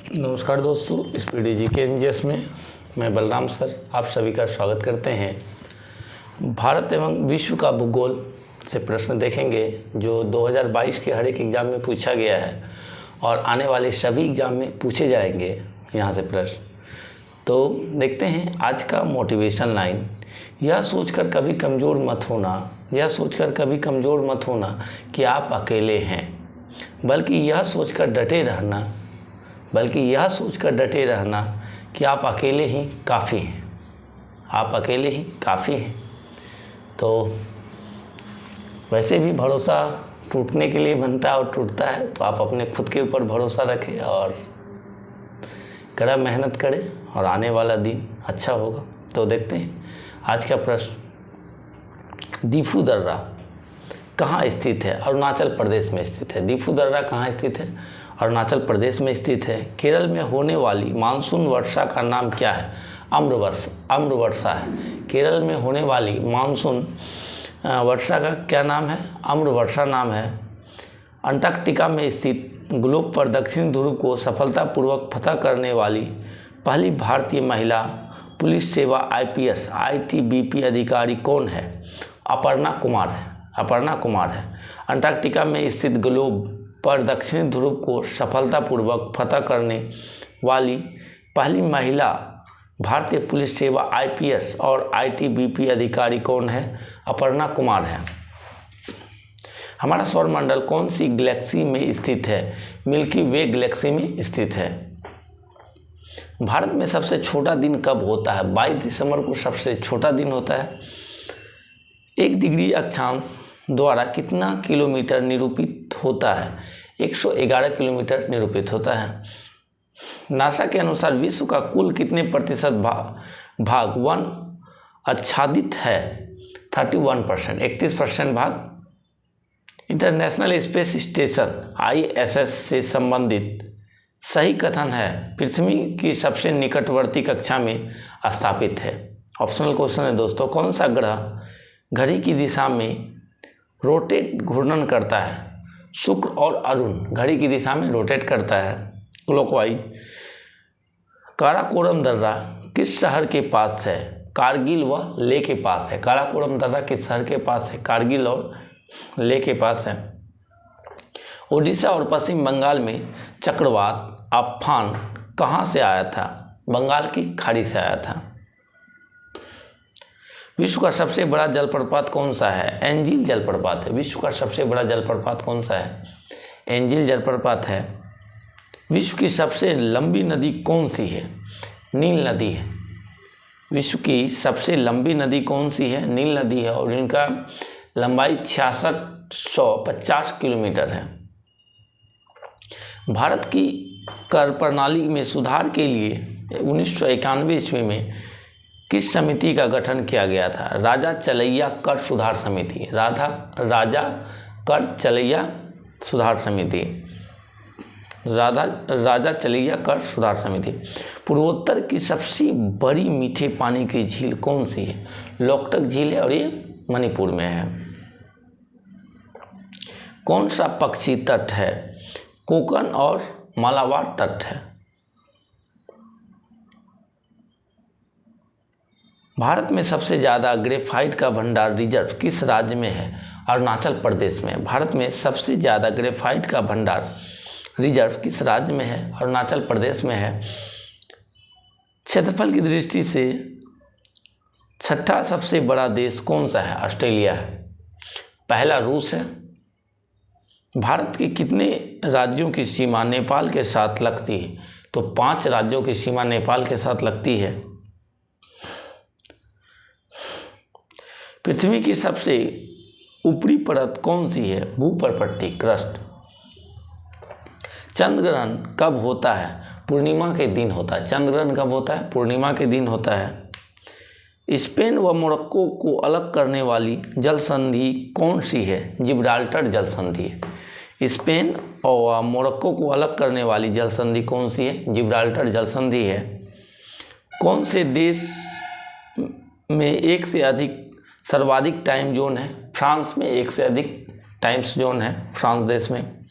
नमस्कार दोस्तों, इस पीडीजी के एनजीएस में मैं बलराम सर आप सभी का स्वागत करते हैं। भारत एवं विश्व का भूगोल से प्रश्न देखेंगे जो 2022 के हर एक एग्ज़ाम में पूछा गया है और आने वाले सभी एग्ज़ाम में पूछे जाएंगे यहाँ से प्रश्न। तो देखते हैं आज का मोटिवेशन लाइन। यह सोचकर कभी कमज़ोर मत होना कि आप अकेले हैं, बल्कि यह सोचकर डटे रहना कि आप अकेले ही काफ़ी हैं। तो वैसे भी भरोसा टूटने के लिए बनता है और टूटता है, तो आप अपने खुद के ऊपर भरोसा रखें और कड़ा मेहनत करें और आने वाला दिन अच्छा होगा। तो देखते हैं आज का प्रश्न। दीफू दर्रा कहाँ स्थित है? अरुणाचल प्रदेश में स्थित है। दीफू दर्रा कहाँ स्थित है? अरुणाचल प्रदेश में स्थित है। केरल में होने वाली मानसून वर्षा का नाम क्या है? अम्र वर्षा है। केरल में होने वाली मानसून वर्षा का क्या नाम है? अम्र वर्षा नाम है। अंटार्कटिका में स्थित ग्लोब पर दक्षिण ध्रुव को सफलतापूर्वक फतह करने वाली पहली भारतीय महिला पुलिस सेवा IPS ITBP अधिकारी कौन है? अपर्णा कुमार है। अंटार्कटिका में स्थित ग्लोब पर दक्षिणी ध्रुव को सफलतापूर्वक फतह करने वाली पहली महिला भारतीय पुलिस सेवा IPS और ITBP अधिकारी कौन है? अपर्णा कुमार है। हमारा सौरमंडल कौन सी गैलेक्सी में स्थित है? मिल्की वे गैलेक्सी में स्थित है। भारत में सबसे छोटा दिन कब होता है? 22 दिसंबर को सबसे छोटा दिन होता है। 1 डिग्री अक्षांश द्वारा कितना किलोमीटर निरूपित होता है? 111 किलोमीटर निरूपित होता है। नासा के अनुसार विश्व का कुल कितने प्रतिशत भाग वन आच्छादित है? 31%, 31% भाग। इंटरनेशनल स्पेस स्टेशन ISS से संबंधित सही कथन है पृथ्वी की सबसे निकटवर्ती कक्षा में स्थापित है। ऑप्शनल क्वेश्चन है दोस्तों। कौन सा ग्रह घड़ी की दिशा में घूर्णन करता है? शुक्र और अरुण घड़ी की दिशा में रोटेट करता है क्लॉकवाइज। काराकोरम दर्रा किस शहर के पास है? कारगिल व लेह के पास है। काराकोरम दर्रा किस शहर के पास है? कारगिल और लेह के पास है। उड़ीसा और पश्चिम बंगाल में चक्रवात अम्फान कहाँ से आया था? बंगाल की खाड़ी से आया था। विश्व का सबसे बड़ा जलप्रपात कौन सा है? एंजिल जलप्रपात है। विश्व का सबसे बड़ा जलप्रपात कौन सा है? एंजिल जलप्रपात है। विश्व की सबसे लंबी नदी कौन सी है? नील नदी है। विश्व की सबसे लंबी नदी कौन सी है? नील नदी है और इनका लंबाई 6650 किलोमीटर है। भारत की कर प्रणाली में सुधार के लिए 1991 ईस्वी में किस समिति का गठन किया गया था? राजा चलैया कर सुधार समिति। राजा कर चलैया सुधार समिति। पूर्वोत्तर की सबसे बड़ी मीठे पानी की झील कौन सी है? लोकटक झील है और ये मणिपुर में है। कौन सा पक्षी तट है? कोकन और मालाबार तट है। भारत में सबसे ज़्यादा ग्रेफाइट का भंडार रिजर्व किस राज्य में है? अरुणाचल प्रदेश में। भारत में सबसे ज़्यादा ग्रेफाइट का भंडार रिजर्व किस राज्य में है? अरुणाचल प्रदेश में है। क्षेत्रफल की दृष्टि से छठा सबसे बड़ा देश कौन सा है? ऑस्ट्रेलिया है। पहला रूस है। भारत के कितने राज्यों की सीमा नेपाल के साथ लगती है? तो 5 राज्यों की सीमा नेपाल के साथ लगती है। पृथ्वी की सबसे ऊपरी परत कौन सी है? भूपर्पट्टी क्रस्ट। चंद्र ग्रहण कब होता है? पूर्णिमा के दिन होता है। चंद्र ग्रहण कब होता है? पूर्णिमा के दिन होता है। स्पेन व मोरक्को को अलग करने वाली जल संधि कौन सी है? जिब्राल्टर जल संधि है। स्पेन और मोरक्को को अलग करने वाली जल संधि कौन सी है? जिब्राल्टर जल संधि है। कौन से देश में एक से अधिक सर्वाधिक टाइम जोन है? फ्रांस में एक से अधिक टाइम्स जोन है फ्रांस देश में।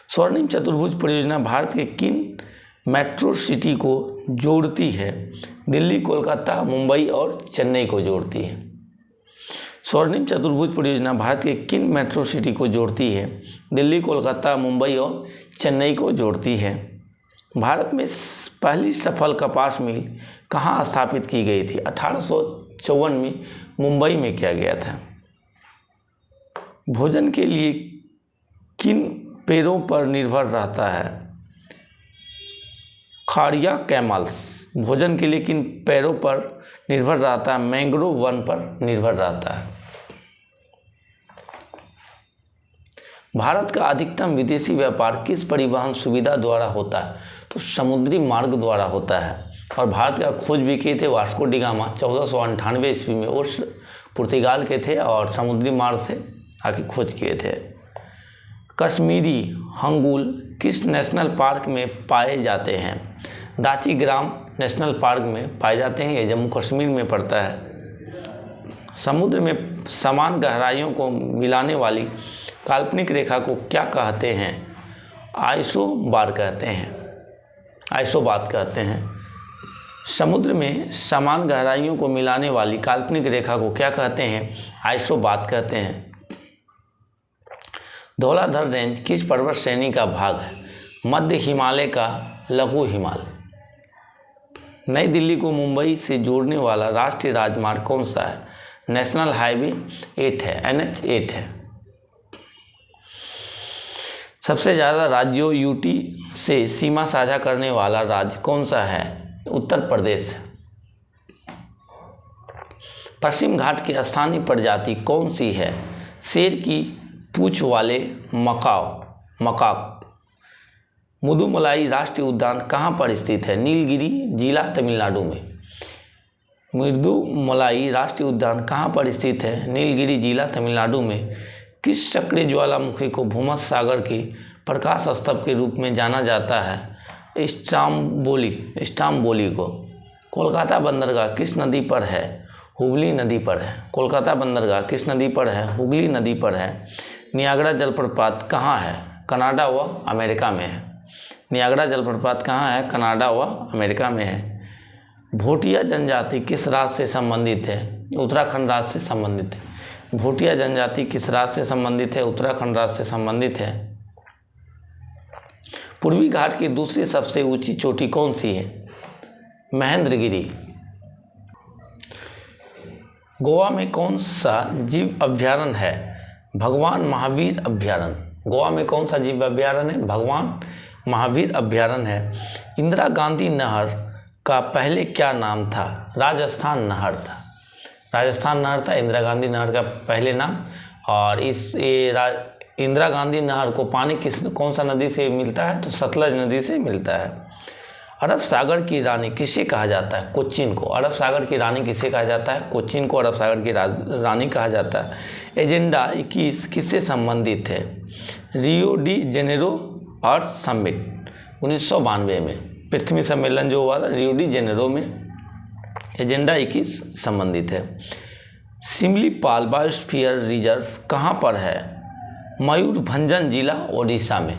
स्वर्णिम चतुर्भुज परियोजना भारत के किन मेट्रो सिटी को जोड़ती है? दिल्ली, कोलकाता, मुंबई और चेन्नई को जोड़ती है। स्वर्णिम चतुर्भुज परियोजना भारत के किन मेट्रो सिटी को जोड़ती है? दिल्ली, कोलकाता, मुंबई और चेन्नई को जोड़ती है। भारत में पहली सफल कपास मिल कहाँ स्थापित की गई थी? 1854 में मुंबई में किया गया था। भोजन के लिए किन पेड़ों पर निर्भर रहता है? खाड़िया कैमल्स। भोजन के लिए किन पेड़ों पर निर्भर रहता है? मैंग्रोव वन पर निर्भर रहता है। भारत का अधिकतम विदेशी व्यापार किस परिवहन सुविधा द्वारा होता है? तो समुद्री मार्ग द्वारा होता है। और भारत का खोज भी किए थे वास्को डी गामा 1498 ईस्वी में। वो पुर्तगाल के थे और समुद्री मार्ग से आके खोज किए थे। कश्मीरी हंगूल किस नेशनल पार्क में पाए जाते हैं? दाचीग्राम नेशनल पार्क में पाए जाते हैं। ये जम्मू कश्मीर में पड़ता है। समुद्र में समान गहराइयों को मिलाने वाली काल्पनिक रेखा को क्या कहते हैं? आइसोबार कहते हैं। आइसोबार कहते हैं। समुद्र में समान गहराइयों को मिलाने वाली काल्पनिक रेखा को क्या कहते हैं? आइसोबार कहते हैं। धौलाधर रेंज किस पर्वत श्रेणी का भाग है? मध्य हिमालय का लघु हिमालय। नई दिल्ली को मुंबई से जोड़ने वाला राष्ट्रीय राजमार्ग कौन सा है? नेशनल हाईवे 8 है, NH 8 है। सबसे ज़्यादा राज्यों यूटी से सीमा साझा करने वाला राज्य कौन सा है? उत्तर प्रदेश। पश्चिम घाट की स्थानीय प्रजाति कौन सी है? शेर की पूंछ वाले मकाक। मुदुमलाई राष्ट्रीय उद्यान कहाँ पर स्थित है? नीलगिरी जिला, तमिलनाडु में। मुदुमलाई राष्ट्रीय उद्यान कहाँ पर स्थित है? नीलगिरी जिला, तमिलनाडु में। किस सक्रिय ज्वालामुखी को भूमध्य सागर के प्रकाश स्तंभ के रूप में जाना जाता है? स्ट्राम्बोली को। कोलकाता बंदरगाह किस नदी पर है? हुगली नदी पर है। कोलकाता बंदरगाह किस नदी पर है? हुगली नदी पर है। नियाग्रा जलप्रपात कहाँ है? कनाडा व अमेरिका में है। नियाग्रा जलप्रपात कहाँ है? कनाडा व अमेरिका में है। भोटिया जनजाति किस राज्य से संबंधित है? उत्तराखंड राज्य से संबंधित है। भोटिया जनजाति किस राज्य से संबंधित है? उत्तराखंड राज्य से संबंधित है। पूर्वी घाट की दूसरी सबसे ऊंची चोटी कौन सी है? महेंद्रगिरी। गोवा में कौन सा जीव अभ्यारण्य है? भगवान महावीर अभ्यारण्य। गोवा में कौन सा जीव अभ्यारण्य है? भगवान महावीर अभ्यारण्य है। इंदिरा गांधी नहर का पहले क्या नाम था? राजस्थान नहर था। राजस्थान नहर था इंदिरा गांधी नहर का पहले नाम। और इंदिरा गांधी नहर को पानी कौन सा नदी से मिलता है? तो सतलज नदी से मिलता है। अरब सागर की रानी किसे कहा जाता है? कोचीन को। अरब सागर की रानी किसे कहा जाता है? कोचीन को अरब सागर की रानी कहा जाता है। एजेंडा 21 किससे संबंधित है? रियो डी जेनेरो अर्थ समिट 1992 में। पृथ्वी सम्मेलन जो हुआ था रियो डी जेनेरो में एजेंडा 21 संबंधित है। सिमलीपाल बायोस्फीयर रिजर्व कहाँ पर है? मयूरभंजन जिला, ओडिशा में।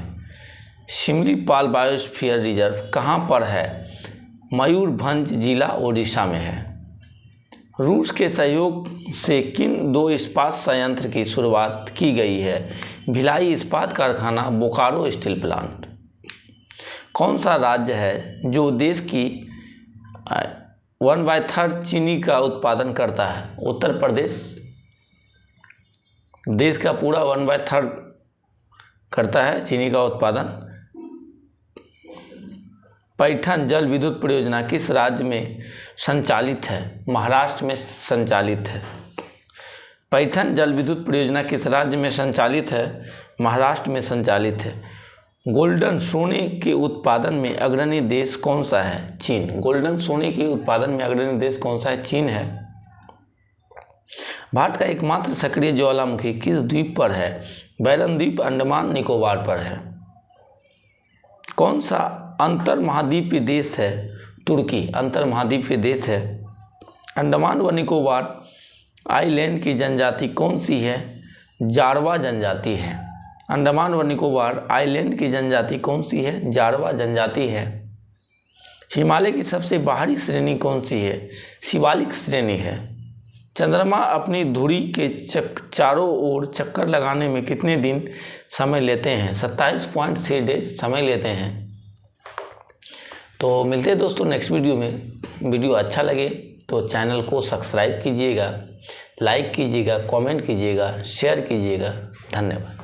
सिमलीपाल बायोस्फीयर रिजर्व कहाँ पर है? मयूरभंज जिला, ओडिशा में है। रूस के सहयोग से किन 2 इस्पात संयंत्र की शुरुआत की गई है? भिलाई इस्पात कारखाना, बोकारो स्टील प्लांट। कौन सा राज्य है जो देश की 1/3 चीनी का उत्पादन करता है? उत्तर प्रदेश। देश का पूरा 1/3 करता है चीनी का उत्पादन। पैठन जल विद्युत परियोजना किस राज्य में संचालित है? महाराष्ट्र में संचालित है। पैठन जल विद्युत परियोजना किस राज्य में संचालित है? महाराष्ट्र में संचालित है। गोल्डन सोने के उत्पादन में अग्रणी देश कौन सा है? चीन। गोल्डन सोने के उत्पादन में अग्रणी देश कौन सा है? चीन है। भारत का एकमात्र सक्रिय ज्वालामुखी किस द्वीप पर है? बैरन द्वीप, अंडमान निकोबार पर है। कौन सा अंतर महाद्वीपीय देश है? तुर्की अंतर महाद्वीपीय देश है। अंडमान व निकोबार आइलैंड की जनजाति कौन सी है? जारवा जनजाति है। अंडमान व निकोबार आइलैंड की जनजाति कौन सी है? जारवा जनजाति है। हिमालय की सबसे बाहरी श्रेणी कौन सी है? शिवालिक श्रेणी है। चंद्रमा अपनी धुरी के चारों ओर चक्कर लगाने में कितने दिन समय लेते हैं? 27.6 डेज समय लेते हैं। तो मिलते हैं दोस्तों नेक्स्ट वीडियो में। वीडियो अच्छा लगे तो चैनल को सब्सक्राइब कीजिएगा, लाइक कीजिएगा, कमेंट कीजिएगा, शेयर कीजिएगा। धन्यवाद।